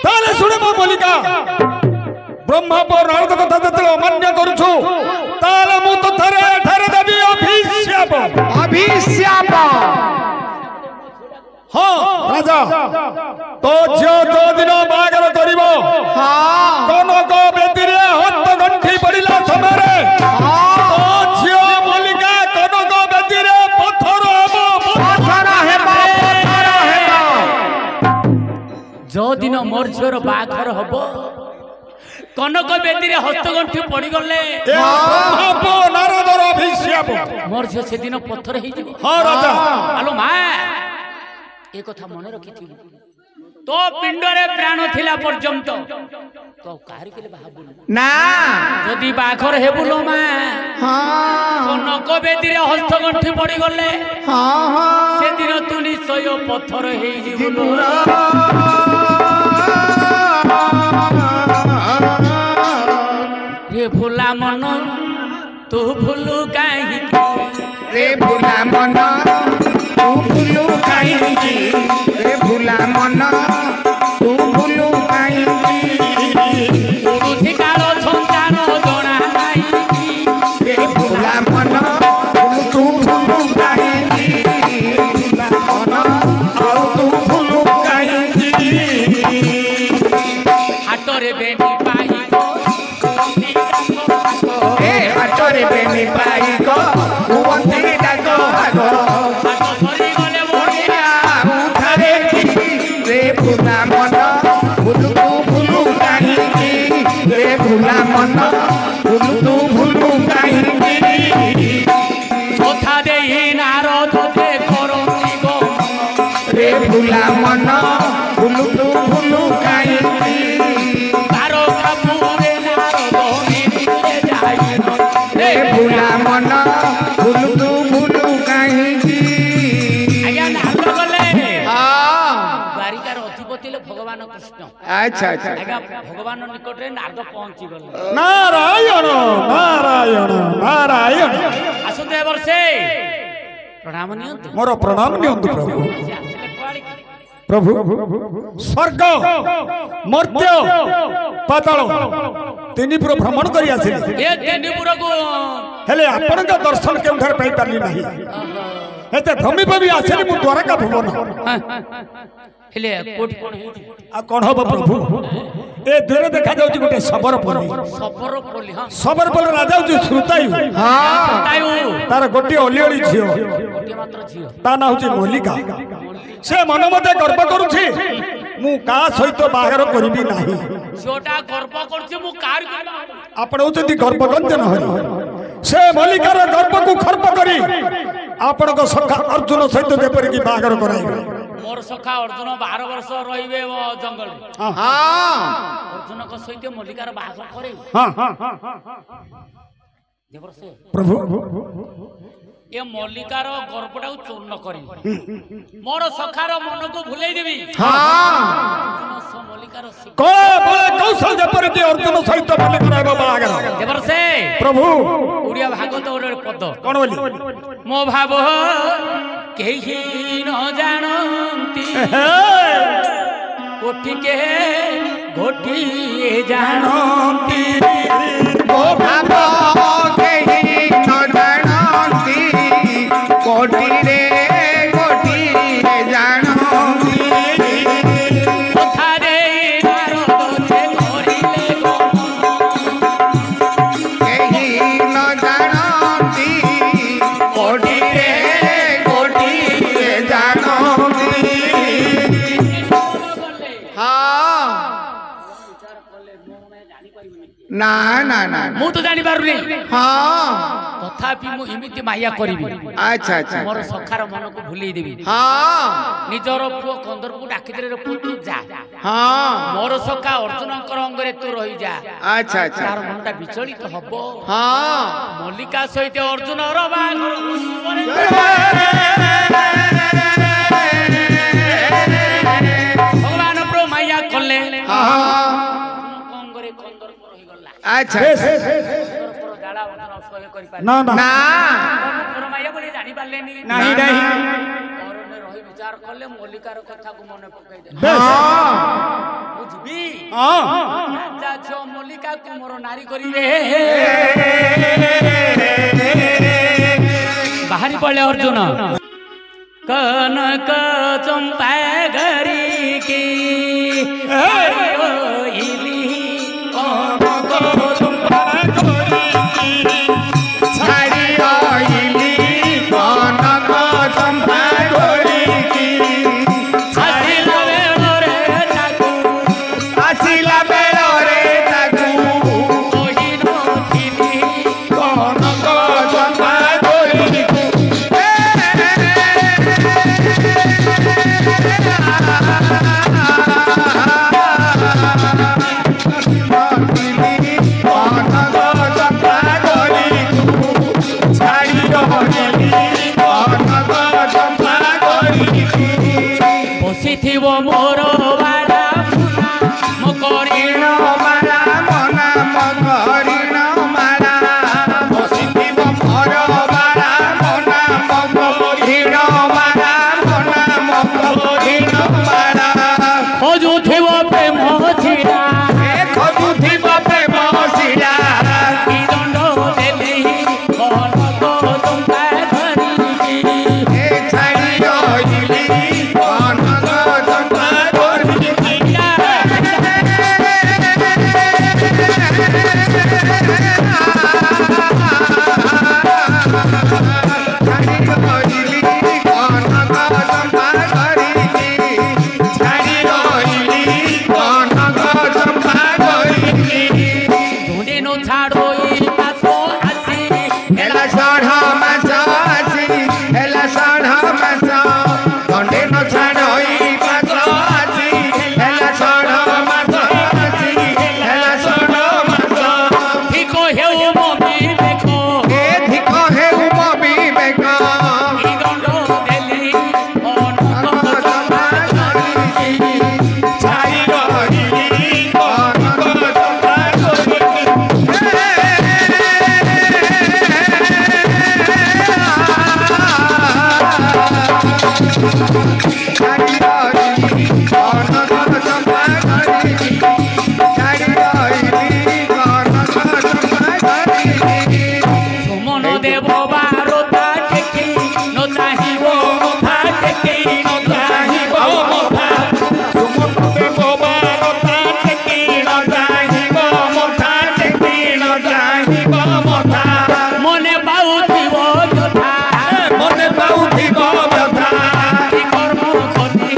ताले सुने मो मल्लिका ब्रह्मा पर नारद कथा जतले अमान्य करूछु ताले मु तो थरे थरे देबी अभिशाप हाँ राजा तो जो दिन बागर करिवो कनक बेदिरे हस्त गंठी पड़िला समय तो झियो मल्लिका कनक बेदिरे पत्थर हेबो जो दिन मोर झियोर बाघर हबो कनक बेदिरे हस्त गंठी पड़ी गले नारदर अभिशाप मोर झियो से दिन पत्थर हे जिवो हाँ राजा आलो मा ए कथा मन रखिथिबु तो पिंडरे प्राण थिला पर्यंत तो काहरी केले बाहाबुल ना जदी बाखर हेबुलो मा कनक बेदिरे हस्त गंठी पड़ी गले से दिन तू निश्चय पत्थर हे जिवुलो रे भुला मन तू भुलू काहे रे भुला मन तू भुलू काहे रे भुला मन तू भुलू काहे तुझी कालो संतान जणा नाही रे भुला मन तू भुलू काहे भुला मन और तू भुलू काहे हाटरे बेटी पाई ए हाटरे बेटी पाई को कुवंती डाको भागो सरी गले मोरिया उठारे रे भुला मन भुलू तू भुलू काहे रे भुला मन भुलू तू भुलू काहे कथा देई नारद जे करती गो रे भुला मन भुलू तू भुलू काहे तारो कपूरे नारद मिले जाई रे भुला मन भुलू तू भुलू काहे आज्ञा नारद गले हां द्वारिकार अधिपति ले भगवान कृष्ण अच्छा अच्छा आज्ञा भगवान निकट रे नारद पहुंची गले नारायण नारायण नारायण आसुदे वर्षे प्रणाम नियंतु मोर प्रणाम नियंतु प्रभु प्रभु स्वर्ग मर्त्य पाताल तीन पुर भ्रमण करी आसिले ए तेंडीपुर को हेले आपनक दर्शन केउठार पाई पारली नाही एते भूमि भी आसिले मु द्वारका भुवन हेले कोट कोन हेउची आ कोन हबो प्रभु ए दूर देखा जाउची गोटे सबर पल्ली हां सबर पल्ली राजा होची श्रुतायु हां तायु तार गोटे ओलियोली झियो गोटे मात्र झियो ता ना होची मल्लिका से मन मते गर्व करूछि मु का सहित बाहर करबी नाही छोटा गर्व करछि मु कार आपण होचंती गर्वगंजन हरि से मल्लिकार गर्व को खर्प करी आपण को सखा अर्जुन सहित जेपरि की बाहर कराइबे मोर सखा अर्जुन 12 वर्ष रहिबे वो जंगल हां अर्जुन को सहित मल्लिकार बाहर करे हां देवर्षे प्रभु ए मल्लिकार गर्वटा चूर्ण करी मोर सखार मन को भुलाई देबी हां अर्जुन स मल्लिकार को बळे कौशल जेपरि की अर्जुन सहित मल्लिकार बाहर देवर्षे प्रभु उड़िया भागवत ओरे पद कोन बोली मो भाव केही न जानती कोठी के घोटी जानती ओ भाबो केही न जानती कोठी रे कोठी जानती कथा रे नारद जे करिले गो केही न जानती कोठी रे कोठी जानती हां ना ना ना मु तो जानि पारुनी हां तथापि मु एमिति माया करिबि अच्छा अच्छा मोर सखार मन को भुली देबी हां निजर पुओ कंदर को डाकी दे रे पुतु जा हां मोर सखा अर्जुनकर अंगरे तू रही जा अच्छा अच्छा तार मनटा विचलित हबो हां मल्लिका सहित अर्जुन र बागर भगवान प्रो माया कले हां अंगरे कंदर को रही गला अच्छा गाड़ा अर्जुन सह्य करि पारे ना ना ना प्रो माया बोली जानि पारलेनी नहीं नहीं औरने रही विचार कले मल्लिकार कथा को मने पकाई दे हां मु ତୁମର ନାରୀ କରିବେ ବାହାରି ପଡିଲେ ଅର୍ଜୁନ କନକ ଚମ୍ପା ଘରିକି ଆଇଲି କନକ ଚମ୍ପା ଘରିକି ଛାଡ଼ି ରହିଲି କନକ ଚମ୍ପା ଘରିକି ଆସିଲା ବେଳରେ ତାକୁ ଆସିଲା ବେଳରେ ତାକୁ କହିନଥିଲି କନକ ଚମ୍ପା ଘରିକି ବସିଥିବ ମୋର ବାରା ମୋ କରିଣ ମାରା ମନା ମକରିଣ ମାରା ବସିଥିବ ମୋର ବାରା ମନା ମକରିଣ ମାରା ମନା ମକରିଣ ମାରା ଖୋଜୁଥିବ ପ୍ରେମ ଛିଡ଼ା ଖୋଜୁଥିବ ପ୍ରେମ ଶିରା କି ଦଣ୍ଡ ଦେଲି କନକ ଚମ୍ପା ଧରିକି ଛାଡ଼ି ରହିଲି କନକ ଚମ୍ପା ଘରିକି ଧୁଣ୍ଡିନୁ ଛାଡ଼ୋଇ ପାଶ ଆସି ଠିକ ହେଉ ମୋ ବିବେକ କି ଦଣ୍ଡ ଦେଲି କନକ ଚମ୍ପା ଧରିକି ସୁମନ ଦେବ ବାରତା ଟେକି ନ ଚାହିଁବ ମଥା ଟେକି ନ ଚାହିଁବ ମଥା ମନେ ପାଉଥିବ ଯଥା କି କର୍ମ କଲି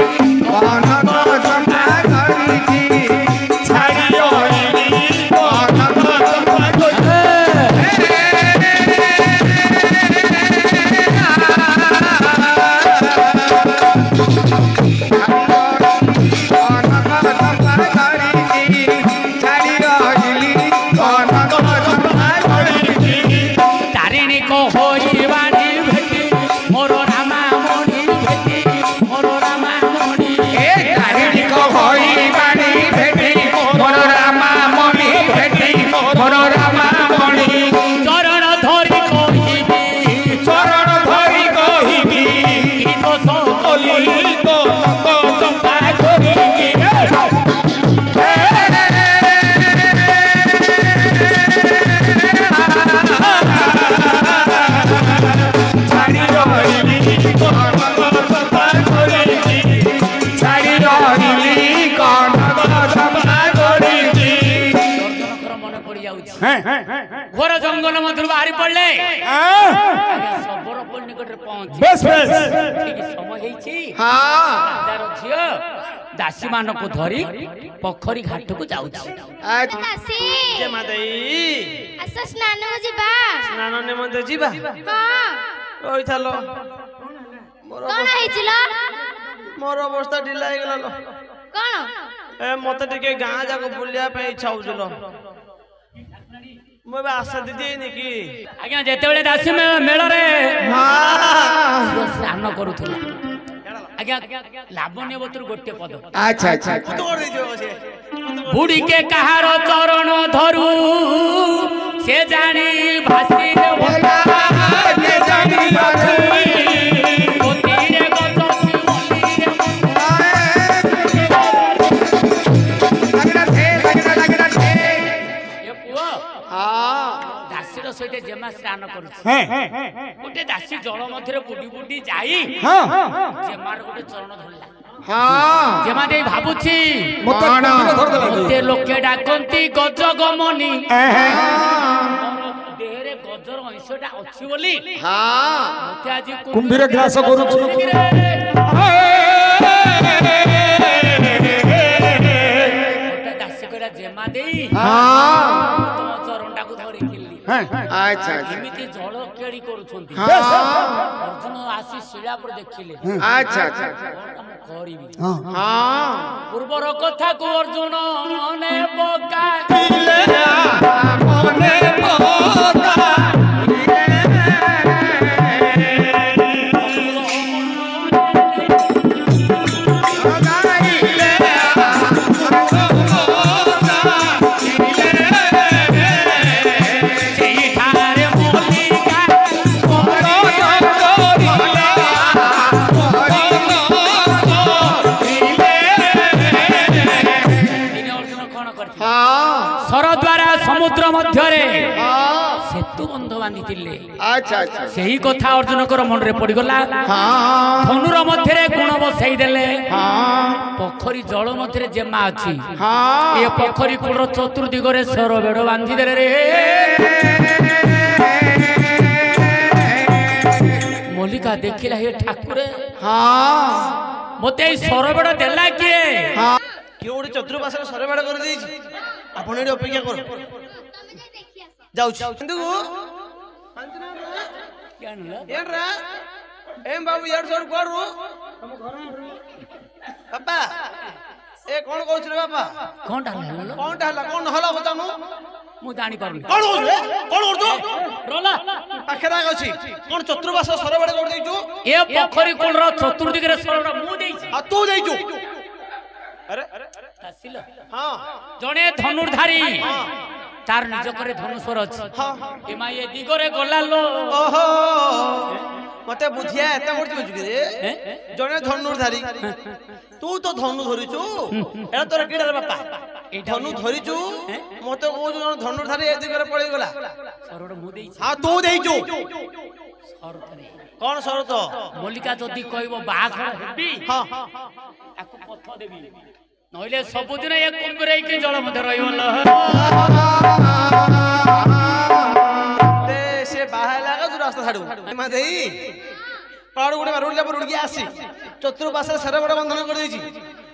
ତାରିଣୀ କହିବାଣି ଭେଟି ମୋର ରାମା ମଣି ଭେଟି ମୋର ରାମା ମଣି ଚରଣ ଧରି କହିବି କି ଦୋଷ କଲି ଚମ୍ପା ଧରିକି ମନେ ପଡି ଯାଉଛି ଘୋର ଜଙ୍ଗଲ ମଧ୍ୟରୁ ବାହାରି ପଡିଲେ ଶବରପୋଲ ନିକଟରେ ପହଞ୍ଚି ବେଶ ବେଶ ଠିକ ସମୟ ହେଇଛି ରାଜାର ଝିଅ ଦାସୀ ମାନଙ୍କୁ ଧରି ପୋଖରୀ ଘାଟକୁ ଯାଉଛି ଦାସୀ ଆସ ସ୍ନାନ ଯିବା ସ୍ନାନ ନିମନ୍ତେ ଯିବା ହଁ ରହିଥାଲ କଣ ହେଇছিল ମୋର ଅବସ୍ଥା ଢିଲା ହେଇଗଲା କଣ ମତେ ଟିକେ ଗାଁ ଯାକ ବୁଲିବା ପାଇଁ ଇଚ୍ଛା ହଉছিল ମୁଁ ଏବେ ଆଶା ଦିଦି ହେଇନି କି ଆଜ୍ଞା ଯେତେବେଳେ ଦାସୀ ମେଳରେ ସ୍ନାନ କରୁଥିଲା ଆଜ୍ଞା ଲାବଣ୍ୟବତୀରୁ ଗୋଟିଏ ପଦ ବୁଡ଼ିକେ କାହାର ଚରଣ ଧରୁ ସେ ଜାଣି ଭାସି सहित जेमा स्नान करुछि हैं गोटे दासी जल मध्यरे बुडी बुडी जाई हां जेमार गोटे चरण धरला हाँ जेमा देई भाबुछि मते कुंभीर धर देला मते लोके डाकंती गज गमनी देहरे गजर अंशटा अछि बोली हाँ मते आज कुंभीर ग्रास करूछि दासी करा जेमा देई हाँ तुम चरणटा को धरि किल्ली अच्छा अच्छा एमिति जल केड़ी करूछंती हाँ अर्जुन आसी शिला पर देखिले अच्छा अच्छा करिबी हां हाँ पूर्वर कथा को अर्जुन मने पका मने पका समुद्र मध्यरे सेतु बंध बांधिथिले अच्छा अच्छा सही कथा अर्जुन कर मन रे पड़ी गला हाँ धनुर मध्यरे गुण बसई देले हाँ पोखरी जल मध्यरे जेमा अछि हाँ ए पोखरी कूड़ चतुर्दिग रे सर बेड़ बांधि देले रे मल्लिका देखिला हे ठाकुरे हाँ मते सर बेड़ देला किए किए गोटे चतुर्पाश सरबाड़ कर देछि आपण एडी अपेक्षा कर जाऊ କିନ୍ତୁ ಏನ್ರಾ ಏನ್ ಬಾಬು 200 ಕೊಡ್ರು ಬಾಪಾ ए कोन कहउछ रे बापा कोनटा हल्ला कोन हला बतानु मु जानि पारनी कोन कहउछ रे कोन कहउछ रोला पाखरा गछि कोन चतुर्पाश सरबाड़ कर देइछु ए पोखरी कोन रो चतुर्दिग रे सरबाड़ मु देइछि आ तू देइछु अरे हसिलो हां जणे धनुर्धारी तार निज करे धनुस्वर अछि हां एमा ए दिगरे गला लो ओहो मते बुझिया एते मोर बुझु के रे जणे धनुर्धारी तू तो धनु धरिछु एला तोर किडा रे बापा धनु धरिछु मते को जण धनुर्धारी ए दिगरे पळै गला सरड मु देइछि हां तू देइछु शरत रे कोन शरत मल्लिका जदी कहबो बाघर हेबी हां ताको पथ देबी नहिले सबुदिन एक कुंभीर के जल मध्य रहिबल ते से बाहे लागा तू रास्ता छाडू मा देई पाड़ गुडे मारुला पर उड़की आसी चतुर्पाश सरबड़ बंधन कर देछि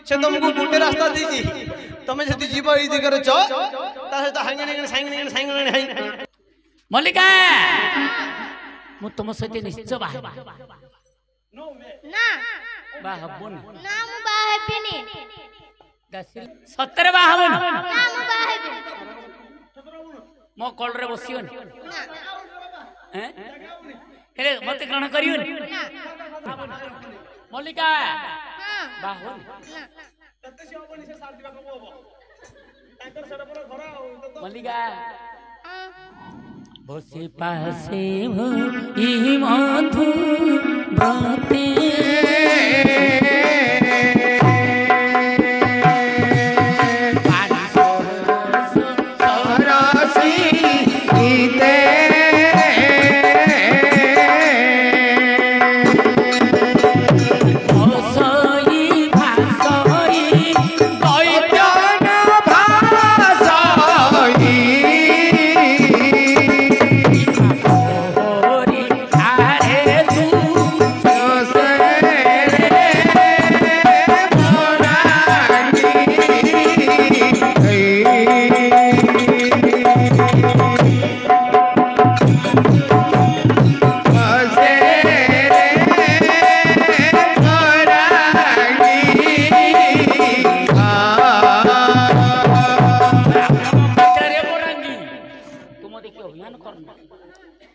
से तुमको गुटे रास्ता देछि तमे जदी जीव ई दिगरे छ ता से हांगने मल्लिका मु तुम सहित निश्चय बाहे ना बाहबन ना मु बाहे पिनी दासिल सत्तर बाहबन ना मु बाहे पिनी मो कॉल रे बसियोन ना हैं हेले मते ग्रहण करियोन ना मल्लिका हां बाहबन हां मल्लिका बसे पासे भई मधु बाते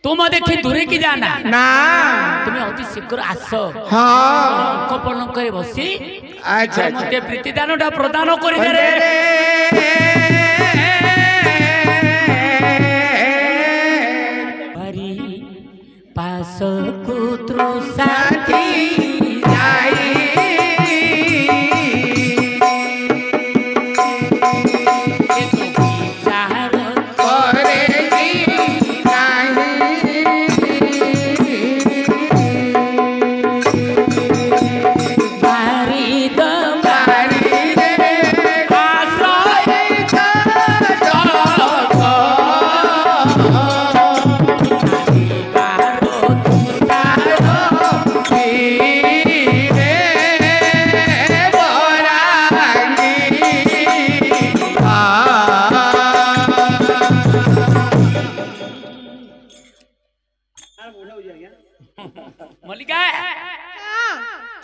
तुम देखी दूरे की जाना ना तुम्हें अति शीघ्र आस हाँ अंक पलंक करे बसी अच्छा मते प्रीति दानटा प्रदान करि दे रे हरि पास कुत्रु साथी जाई चार करे जी नहीं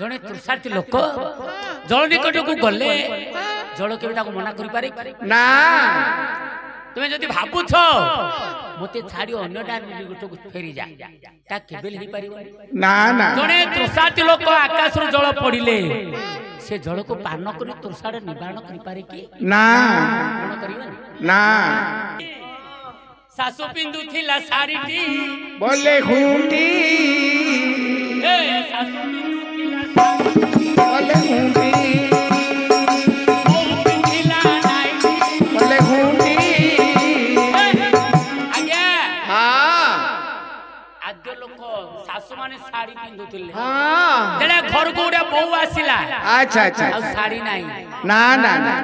जड़े तृषार्थी लोक जल निकट को गले जल के मना कर पारे ना तुम्हें जदि भावुछ मते छाड़ी अन्य गोटे को फेरी जा ता केबेल ही पारिबनी ना ना जड़े तृषार्थी लोक आकाश रो जल पड़िले से जल को पान कर तृषार निवारण कर पारे कि ना कोन करिवनी ना सासु पिंदु थिला सारीटी बोले खूंटी ए सासु पिंदु थिला सारीटी बोले खूंटी ओ पिंदिला नाइटी बोले खूंटी आज्ञा हाँ आद्य लोक सासु माने साड़ी पिंदुथिले हाँ जेडा घर को उडा बहु आसिला अच्छा अच्छा आ साड़ी नाही ना ना ना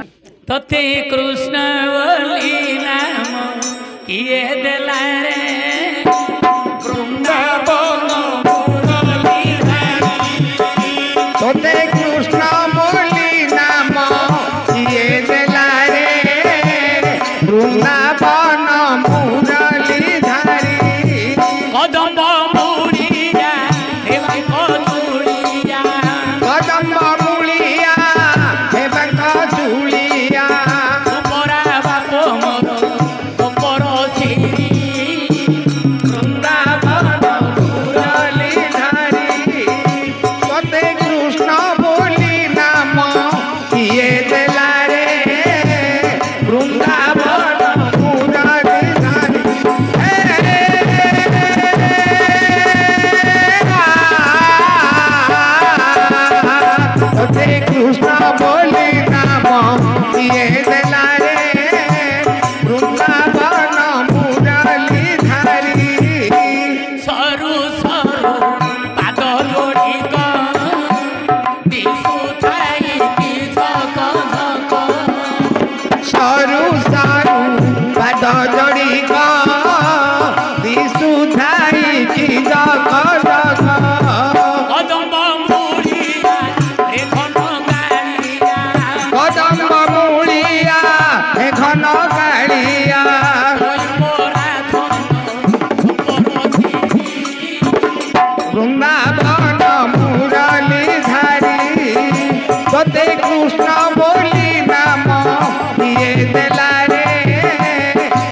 तते कृष्ण बोली नाम किए देला रे वृंदावन तोते कृष्ण बोली नाम किए देला रे वृंदावन मुरली धारी कदम्ब मुड़िया देवा कदुड़िया कदम्ब मुड़िया हेबा कजुलिया उपरा बाप मोर उपर सिरी वृंदावन मुरली धारी तोते कृष्ण बोली नाम किए देला रे वृंदावन मुरली धारी तोते कृष्ण बोली नाम किए देला रे वृंदावन मुरली धारी सरू सरू पाद जोड़ी दिशु थाई की झक झक सरू सरू पाद जोड़ी दिशु थाई की जग जग कदम्ब मुड़िया रेखन गाड़िया कदम्ब मुड़िया घन गाड़िया उपरा धन उपर सिरी वृंदावन मुरली धारी तोते कृष्ण बोली नाम किए देला रे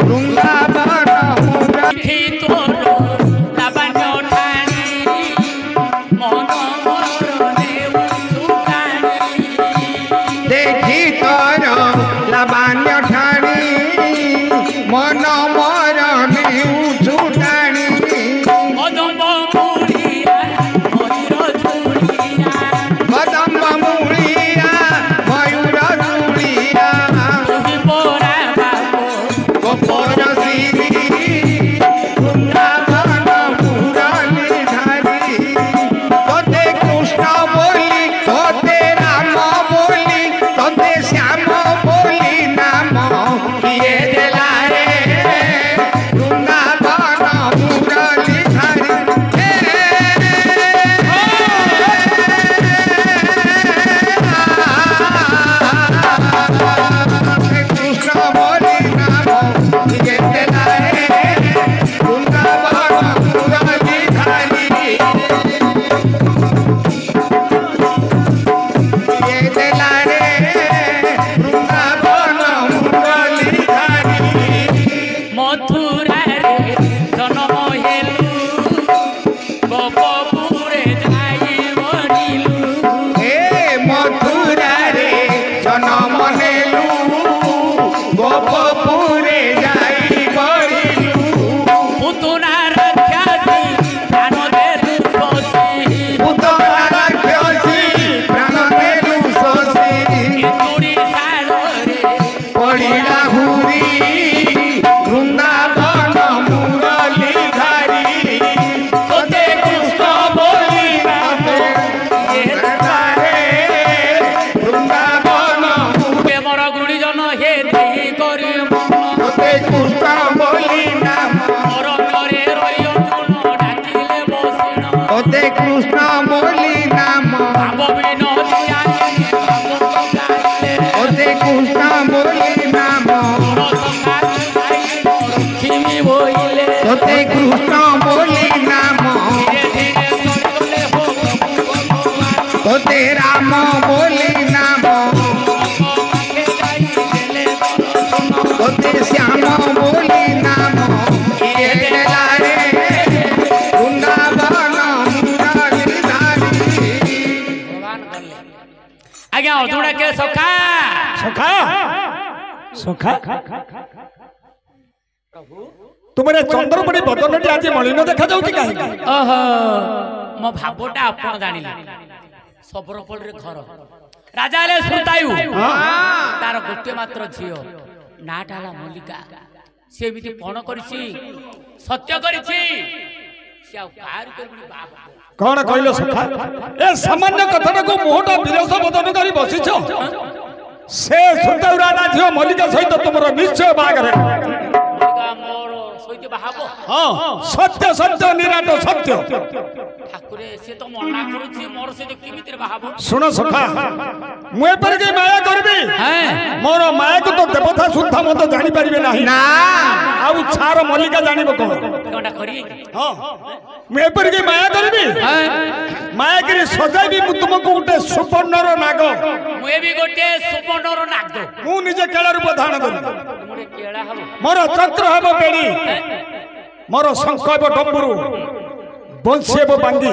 वृंदावन मुरली देखी तोर लावण्य ठाणी मन मोर नेउ सुकाणी देखी तोर लावण्य ठाणी मन मरणी उछुटाणी कदम्ब मुड़िया मयूर चूड़िया कदम्ब मुड़िया मयूर चूड़िया तुही पोरा बाप गोपर सिरी वृंदावन मुरली धारी तोते कृष्ण बोली तोते राम बोली तोते श्याम बोली नाम किए देला रे वृंदावन मुरली धारी कृष्ण बोली नाम किए देला रे वृंदावन मुरली धारी किए देला रे वृंदावन मुरली धारी मथुरा रे जन्म हेलु गोपपुरे जाई बनिलु हे मथुरा रे जन्म नेलु गोपपुरे जाई बड़िलु पुतुना रक्षासी प्राण देलु सोसी पुतला राक्षसी प्राण नेलु शोषी तुड़ी सारे पड़िला हुरी वृंदावन मुरली धारी तोते कृष्ण बोली नाम किए देला रे वृंदावन के मोर गुणीजन हे देही करी मन तोते कृष्ण बोली नाम अरण्ୟରେ ରହି ଅର୍ଜୁନ ଡାକିଲେ ବସିଣ तोते कृष्ण बोली नाम ଭାବ ବିନୋଦି ଆଣିଲେ ଭାଗବତ ଗାଇଲେ तोते कृष्ण बोली नाम ରଥ ଖାଇ ଖାଇ ଲକ୍ଷ୍ମୀ ବୋଇଲେ तोते कृष्ण बोली नाम ଧୀରେ ଧୀରେ ଚଳିଗଲେ ହୋ ପ୍ରଭୁ ଭଗବାନ राम बोली नाम गोते श्याम बोली नाम ये देला रे वृंदावन मुरलीधारी आज्ञा अर्जुन के सखा सखा सखा तुमरे चंद्रपड़ी बदनटी आज मलिन देखा जाउची काहे ओहो मो भावटा आपण जानिले सबरपल रे घर राजा ले श्रुतायु तार गोटे मात्र झियो नाटाला मल्लिका से एमिति पण करिछि सत्य करिछि से आ कार करबी बाप कौन कहलो सखा ए सामान्य कथाटा को मोहटा विरस बदन करी बसिछ से सुंदर राजा झियो मल्लिका सहित तुमरो निश्चय बागरे मल्लिका मोर सहित बाहाबो हां सत्य सत्य निराट सत्य ठाकुरे से तो मना करूछि मोर से किमितिर बाहाबो सुनो सखा मुए पर के माया करबी हैं मोर माया को तो देवता सुद्धा मत जानि परिबे नाही ना आउ छार मल्लिका जानिबो कोन कोनटा करी हां मुए पर के माया करबी हैं माया करी सजाइबी मु तुमको उठे सुपर्णर नाग मुए भी गोटे सुपर्णर नाग मु निजे केला रूप धारण करी मोरे केळा हबो मोर चक्र हब बेड़ी मोर शंख हब डम्बुरु बंशी हब बांगी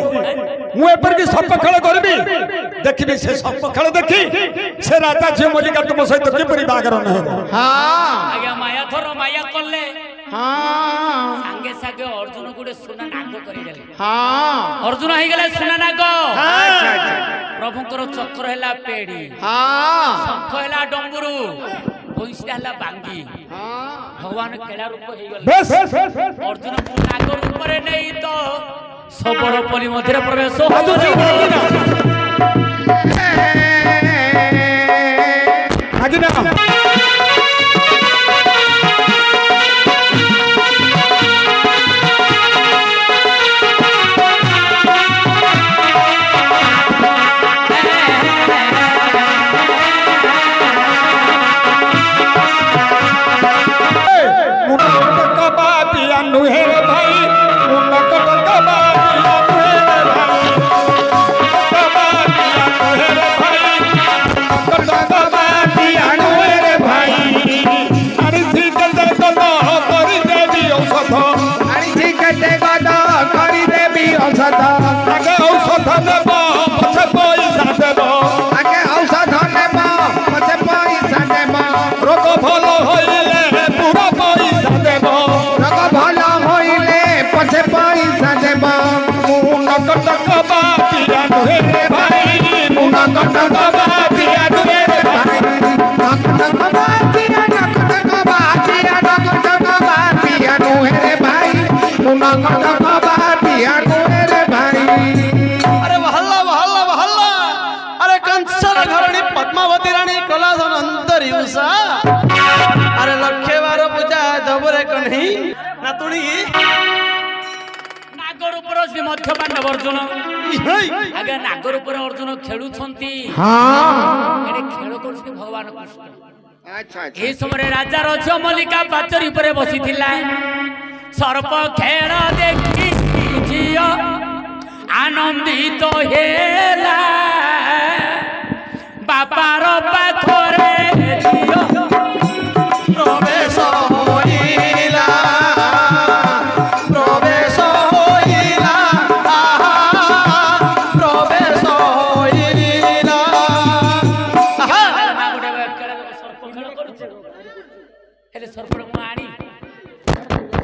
मु एपर की सर्प खेल करबी देखिबी से सर्प खेल देखी से राजा झियो मल्लिका तुम सहित किपरि बागर न हेबो हाँ आज्ञा माया थरो माया करले हाँ सांगे सांगे अर्जुन गुडे सुना नाग करी देले हाँ अर्जुन हे गेले सुना नाग अच्छा अच्छा प्रभुଙ୍କର ଚକ୍ର ହେଲା ପେଡି हाँ ଶଙ୍ଖ ହେଲା ଡମ୍ବୁରୁ ବଂଶୀ ହେଲା ବାଙ୍ଗି ଭଗବାନ କେଳା ରୂପ ହେଇଗଲେ बेस ଅର୍ଜୁନ ନାଗ ରୂପରେ ନେଇ ତ ସବଳ ପରି ମଧ୍ୟରେ ପ୍ରବେଶ हजुर आगिना अरे वहल्ला वहल्ला वहल्ला अरे कंचन घरणी पद्मावती रानी कलाधन अंतरी उषा अरे लक्षे बार पूजा दबरे कन्ही नातुणी ନାଗ ରୂପର ଶ୍ରୀ ମଧ୍ୟ ପାଣ୍ଡବ ଅର୍ଜୁନ ଆଜ୍ଞା ନାଗ ରୂପରେ ଅର୍ଜୁନ ଖେଳୁଛନ୍ତି ଏଠି ଖେଳ କରୁଛନ୍ତି ଭଗବାନ କୃଷ୍ଣ अच्छा अच्छा এই সময় রাজার ঝিଅ মল্লিকা ପାଚେରୀ ଉପରେ ବସିଥିଲା ସର୍ପ ଖେଳ ଦେଖି ଝିଅ ଆନନ୍ଦିତ ହେଲା ବାପାର ପାଖରେ ଝିଅ प्रवेश होइला प्रवेश होइला आहा प्रवेश होइला आहा ମା ଗୋଟେ ସର୍ପ ଖେଳ କରୁଛି ହେଲେ ସର୍ପଟା ମୁଁ ଆଣି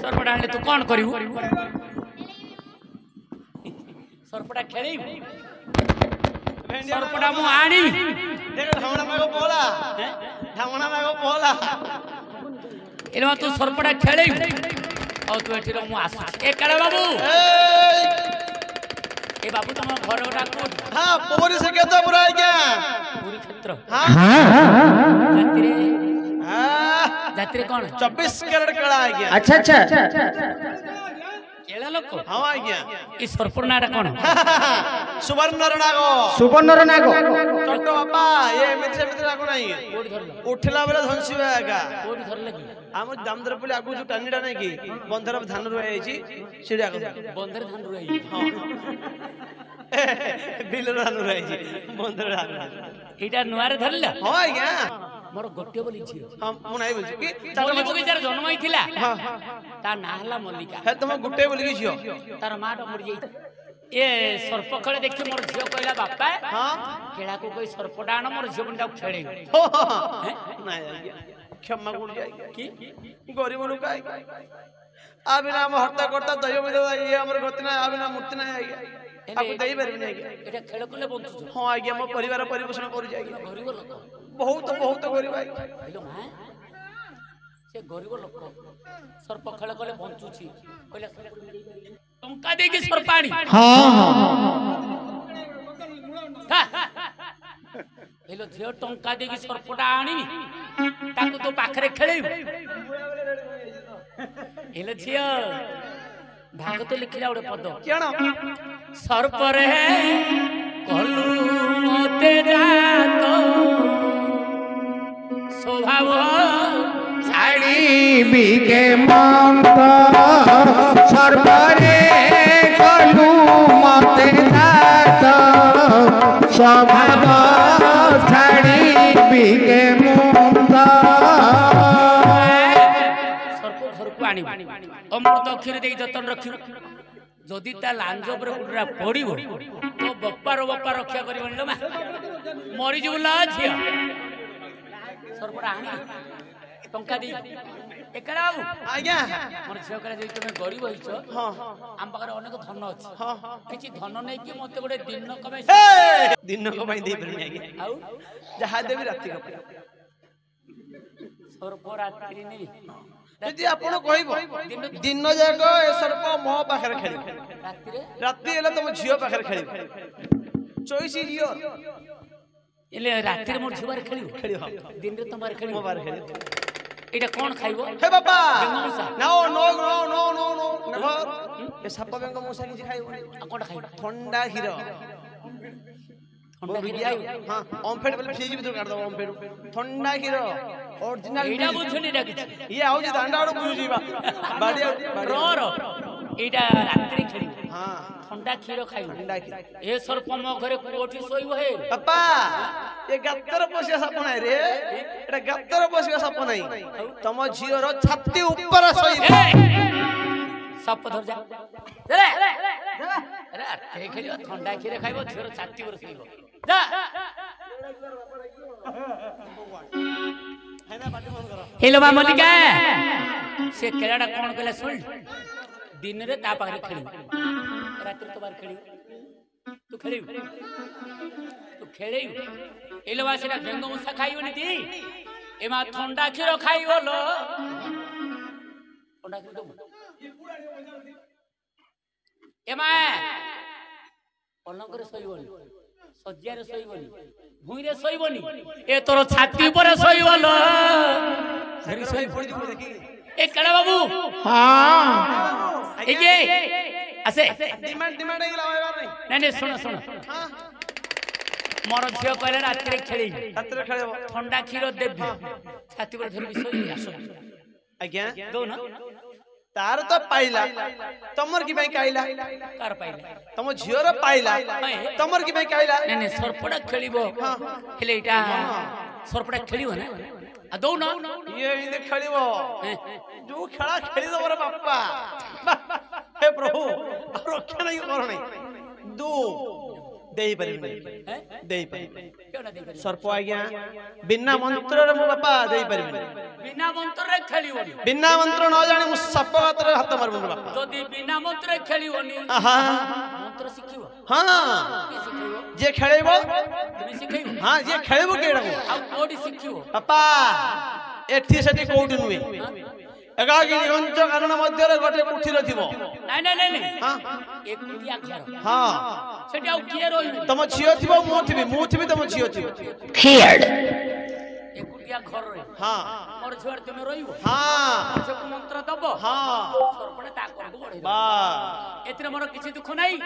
ସର୍ପଟା ଆଣିଲେ ତୁ କଣ କରିବୁ ସର୍ପଟା ଖେଳିବୁ ସର୍ପଟା ମୁଁ ଆଣିବି देख ढामणा मागो बोला ढामणा मागो बोला ଏଲେ ତୁ ସର୍ପଟା ଖେଳିବୁ ଆଉ ତୁ ଏଠି ମୁଁ ଆସୁଛି ଏ କାଳେ ବାବୁ ଏ ବାବୁ ତମ ଘର ଗୋଟା କୋଉଠି हां पोरी से केतो पुरा आज्ञा ପୁରୀ କ୍ଷେତ୍ର हां ଜାତିରେ हां ଜାତିରେ କଣ 24 कैरेट कला आज्ञा अच्छा अच्छा କେଳା ଲୋକ हां आज्ञा ଏ ସର୍ପର ନାଁଟା କଣ सुवर्ण नागो सुवर्णर नाग चट्ट बापा ये मित्र मित्र राखो नाही କୋଉଠି ଧରିଲ उठला बेला धनसिबा आगा କୋଉଠି ଧରିଲ କି हम दामदर पले आगु जो टानीडा नाही की बंधर धान रुआ आइची सिडी आगो ବନ୍ଧରେ ଧାନ ରୁଆଇ हां ବିଲର ଧାନ ରହିଛି ବନ୍ଧର ଧାନ ଏଇଟା ନୂଆରେ ଧରିଲ ହଁ ଆଜ୍ଞା ମୋର ଗୋଟିଏ ବୋଲି ଝିଅ ହଁ ମୁଁ ନାଇଁ ବୁଝି କି ମଲ୍ଲି ବଗିଚାରେ ଜନ୍ମ ହେଇଥିଲା ହଁ ତା ନାଁ ହେଲା ମଲ୍ଲିକା ହେ ତମ ଗୋଟେ ବୋଲି କି ଝିଅ ତାର ମାଟା ମରିଯାଇଛି ଏ ସର୍ପ ଖେଳ ଦେଖି ମୋର ଝିଅ କହିଲା ବାପା ହଁ କେଳାକୁ କହି ସର୍ପଟା ଆଣ ମୋର ଝିଅ ତାକୁ ଖେଳେଇବ ନାଇଁ ଆଜ୍ଞା କ୍ଷମା କରୁଛି ଆଜ୍ଞା କି ଗରିବ ଲୋକ ଆଜ୍ଞା ଆ ବିନା ଆମ ହର୍ତ୍ତା କର୍ତ୍ତା ଦୈବ ଇଏ ଆମର ଗତି ନାହିଁ ଆ ବିନା ମୂର୍ତ୍ତି ନାହିଁ ଆଜ୍ଞା ତାକୁ ଦେଇପାରିବିନି ଆଜ୍ଞା ଏଇଟା ଖେଳ କଲେ ବଞ୍ଚୁଛୁ ହଁ ଆଜ୍ଞା ମୋ ପରିବାର ପରିପୋଷଣ କରୁଛି ଆଜ୍ଞା ଗରିବ ଲୋକ ବହୁତ ବହୁତ ଗରିବ ଆଜ୍ଞା କହିଲ ମା ସେ ଗରିବ ଲୋକ ସର୍ପ ଖେଳ କଲେ ବଞ୍ଚୁଛି କହିଲା ଟଙ୍କା ଦେଇକି ସର୍ପ ଆଣି ହେଲୋ ଝିଅ ଟଙ୍କା ଦେଇକି ସର୍ପଟା ଆଣିବି ତାକୁ ତୋ ପାଖରେ ଖେଳେଇବୁ ହେଲୋ ଝିଅ ଭାଗତ ଲେଖିଲା ଗୋଟେ ପଦ କିଅଣ ସର୍ପରେ କଲୁ ମତେ ଜାତ ସ୍ୱଭାବ ছাড়িবি কে মন্ত সর্বরে কলু মতে জাত স্বভাব ছাড়িবি কে মন্ত সর্প ঘরକୁ আଣିব অমৃত অକ୍ଷର ଦେଇ ଯତନ ରଖିବ ଯଦି ତା ଲାଞ୍ଜ ଉପରେ କୁଟୁରା ପଡିବ ତ ବପାର ରକ୍ଷା କରିବନି ଲୋ ମା ମରିଯିବୁ ଲୋ ଝିଅ ସର୍ପଟା ଆଣି ଟଙ୍କା ଦେଇ ଏକଲା ବାବୁ ଆଜ୍ଞା ମୋର ଝିଅ କହିଲା ଯଦି ତମେ ଗରିବ ହେଇଛ ହଁ ଆମ ପାଖରେ ଅନେକ ଧନ ଅଛି ହଁ କିଛି ଧନ ନେଇକି ମତେ ଗୋଟେ ଦିନ କମେ ଦିନକ ପାଇଁ ଦେଇପାରିବିନି ଆଜ୍ଞା ଆଉ ଯାହା ଦେବି ରାତି ପାଇଁ ସର୍ପ ରାତ୍ରି ନେଇ ଯଦି ଆପଣ କହିବ ଦିନ ଯାକ ଏ ସର୍ପ ମୋ ପାଖରେ ଖେଳିବ ରାତିରେ ରାତି ହେଲେ ତମ ଝିଅ ପାଖରେ ଖେଳିବ ଚୋଇସି ଝିଅ ହେଲେ ରାତିରେ ମୋର ଝିଅ ବାରେ ଖେଳିବ ଖେଳିବ ଦିନରେ ତମ ବାରେ ମୋ ଖେଳିବ ପାଖରେ ଖେଳିବ ଏଇଟା କଣ ଖାଇବ ହେ ବାବା ବେଙ୍ଗମୂଷା। No no no no no no never a ସାପ ବେଙ୍ଗ ମୂଷା କିଛି ଖାଇବନି ଆଉ କଣ ଖାଇବ ଥଣ୍ଡା କ୍ଷୀର ଥଣ୍ଡା କ୍ଷୀର ଖାଇବ ହଁ ଅମ୍ଫେଡ ବୋଲେ ଫ୍ରିଜ ଭିତରୁ କାଢିଦବ ଅମ୍ଫେଡ ଥଣ୍ଡା କ୍ଷୀର ଅରିଜିନାଲ ଏଇଟା ବୁଝୁନି ଏଇଟା କିଛି ଇଏ ଆଉଛି ଦାଣ୍ଡା ଆଡୁ ବୁଝୁଛି ବା ବାଡି ରର ଏଇଟା ରାତିରେ ଖେଳିବ ହଁ ଥଣ୍ଡା କ୍ଷୀର ଖାଇବ ଥଣ୍ଡା କ୍ଷୀର ଏ ସର୍ପ ମୋ ଘରେ କୋଉଠି ଶୋଇବ ହେ ବାପା ଏ ଗାତରେ ପଶିବା ସାପ ନାହିଁ ରେ ଏଟା ଗାତରେ ପଶିବା ସାପ ନାହିଁ ତମ ଝିଅର ଛାତି ଉପରେ ଶୋଇବ ସାପ ଧର ଯା ରାତିରେ ଖେଳିବ ଥଣ୍ଡା କ୍ଷୀର ଖାଇବ ଝିଅର ଛାତି ଉପରେ ଶୋଇବ ଯା ହେଲୋ ମା ମଲ୍ଲିକା ସେ ଖେଳଟା କଣ କହିଲା ଶୁଣ ଦିନରେ ତା ପାଖରେ ଖେଳିବ ରାତିରେ ତୋ ପାଖରେ ଖେଳିବ ତୁ ଖେଳିବୁ ତୁ ଖେଳିବୁ ହେଲୋ ମା ସେଟା ବେଙ୍ଗ ମୂଷା ଖାଇବନି ତି ଏ ମା ଥଣ୍ଡା କ୍ଷୀର ଖାଇବ ଲୋ ଥଣ୍ଡା କ୍ଷୀର ଦବୁ ଏ ମା ପଲଙ୍କରେ ଶୋଇବନି ଶଯ୍ୟାରେ ଶୋଇବନି ଭୂଇଁରେ ଶୋଇବନି ଏ ତୋର ଛାତି ଉପରେ ଶୋଇବ ଲୋ ଏ କେଳା ବାବୁ ଏ କିଏ ଆସେ ଡିମାଣ୍ଡ ହେଇଗଲା ଭାଇବାର ନାହିଁ ନାଇଁ ନାଇଁ ଶୁଣ ଶୁଣ ମୋର ଝିଅ କହିଲେ ରାତିରେ ଖେଳିବି ରାତିରେ ଖେଳିବ ଥଣ୍ଡା କ୍ଷୀର ଦେବି ଛାତି ଉପରେ ଧରିକି ଶୋଇବି ଆସ ଆଜ୍ଞା ଦଉନ ତାର ତ ପାଇଲା ତମର କି ପାଇଁ କାଇଲା କାର ପାଇଲା ତମ ଝିଅର ପାଇଲା ତମର କି ପାଇଁ କାଇଲା ନାଇଁ ନାଇଁ ସର୍ପଟା ଖେଳିବ ହେଲେ ଏଇଟା ସର୍ପଟା ଖେଳିବ ନା ଆଉ ଦଉନ ଇଏ ଏମିତି ଖେଳିବ ଯୋଉ ଖେଳା ଖେଳିଦବ ରେ ବାପା ହେ ପ୍ରଭୁ ରକ୍ଷା ନାହିଁ କର ନାହିଁ ଦୁ ଦେଇପାରିବିନି ଦେଇପାରିବିନି ସର୍ପ ଆଜ୍ଞା ବିନା ମନ୍ତ୍ରରେ ମୋ ବାପା ଦେଇପାରିବିନି ବିନା ମନ୍ତ୍ରରେ ଖେଳିବନି ବିନା ମନ୍ତ୍ର ନ ଜାଣି ମୁଁ ସାପ ହାତରେ ହାତ ମାରିବୁନି ବାପା ଯଦି ବିନା ମନ୍ତ୍ରରେ ଖେଳିବନି ଆହା ମନ୍ତ୍ର ଶିଖିବ ହଁ କିଏ ଶିଖେଇବ ଯିଏ ଖେଳିବ ତୁମେ ଶିଖେଇବ ହଁ ଯିଏ ଖେଳିବ କିଏଟାକୁ ଆଉ କୋଉଠି ଶିଖିବ ବାପା ଏଠି ସେଠି କୋଉଠି ନୁହେଁ ଏକାକି ନିଘଞ୍ଚ କାରଣ ମଧ୍ୟରେ ଗୋଟେ କୁଠିର ଥିବ ନାଇଁ ନାଇଁ ନାଇଁ ନାଇଁ ହଁ ଏକୁଟିଆ ଘର ହଁ ସେଠି ଆଉ କିଏ ରହିବ ତମ ଝିଅ ଥିବ ମୁଁ ଥିବି ତମ ଝିଅ ଥିବ ଏକୁଟିଆ ଘରରେ ହଁ ମୋର ଝିଅ ତୁମେ ରହିବ ହଁ ଝିଅକୁ ମନ୍ତ୍ର ଦବ ହଁ ସର୍ପଟା ତା ଘରକୁ ବଢେଇ ବା ଏଥିରେ ମୋର କିଛି ଦୁଃଖ ନାହିଁ